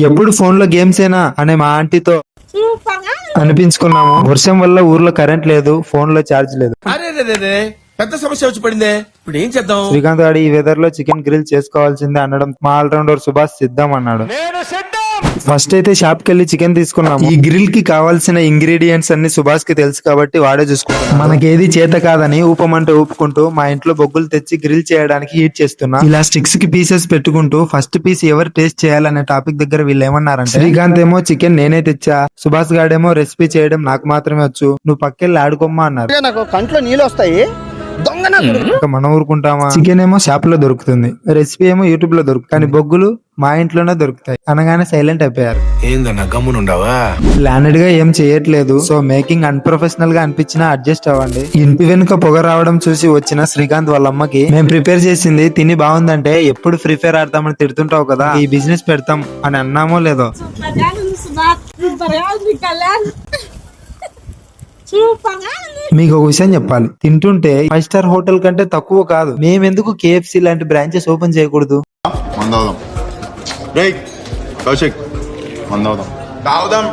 ఎప్పుడు ఫోన్ లో గేమ్స్ ఏనా అనే మా ఆంటీతో అనిపించుకున్నాము. వర్షం వల్ల ఊర్లో కరెంట్ లేదు, ఫోన్ లో ఛార్జ్ లేదు. అరే పెద్ద సమస్య వచ్చి పడిందే, ఇప్పుడు ఏం చేద్దాం? శ్రీకాంత్ గారు ఈ వెదర్ లో చికెన్ గ్రిల్ చేసుకోవాల్సిందే అనడం మా ఆల్రౌండర్ సుభాష్ సిద్ధం అన్నాడు. ఫస్ట్ అయితే షాప్ కెళ్లి చికెన్ తీసుకున్నాము. ఈ గ్రిల్ కి కావాల్సిన ఇంగ్రీడియంట్స్ అన్ని సుభాష్ కి తెలుసు కాబట్టి వాడే చూసుకుంటాం. మనకేది చేత కాదని ఊపమంటే ఊపుకుంటూ మా ఇంట్లో బొగ్గులు తెచ్చి గ్రిల్ చేయడానికి హీట్ చేస్తున్నా. ఇలా స్టిక్స్ కి పీసెస్ పెట్టుకుంటూ ఫస్ట్ పీస్ ఎవరు టేస్ట్ చేయాలనే టాపిక్ దగ్గర వీళ్ళు ఏమన్నారంటే, శ్రీకాంత్ ఏమో చికెన్ నేనే తెచ్చా, సుభాష్ గాడేమో రెసిపీ చేయడం నాకు మాత్రమే వచ్చు, నువ్వు పక్కెళ్ళి ఆడుకోమ్మా అన్నారు. నాకు కంట్లో నీళ్ళు వస్తాయి. మనం ఊరుకుంటామా? చికెన్ ఏమో షాప్ లో దొరుకుతుంది, రెసిపీ ఏమో యూట్యూబ్ లో దొరుకుతుంది, కానీ బొగ్గులు మా ఇంట్లోనే దొరుకుతాయి అనగానే సైలెంట్ అయిపోయారు. ఏందన్నా గమ్మునుండావా? ప్లానెడ్ గా ఏం చేయట్లేదు, సో మేకింగ్ అన్ప్రొఫెషనల్ గా అనిపించినా అడ్జస్ట్ అవ్వండి. ఇంటి వెనుక పొగ రావడం చూసి వచ్చిన శ్రీకాంత్ వాళ్ళ అమ్మకి మేము ప్రిపేర్ చేసింది తిని బాగుందంటే ఎప్పుడు ఫ్రీ ఫైర్ ఆడతామని తిడుతుంటావు కదా, ఈ బిజినెస్ పెడతాం అని అన్నామో లేదో. మీకు ఒక విషయం చెప్పాలి, తింటుంటే 5 స్టార్ హోటల్ కంటే తక్కువ కాదు. మేమెందుకు KFC లాంటి బ్రాంచెస్ ఓపెన్ చేయకూడదు? తాగుదాం.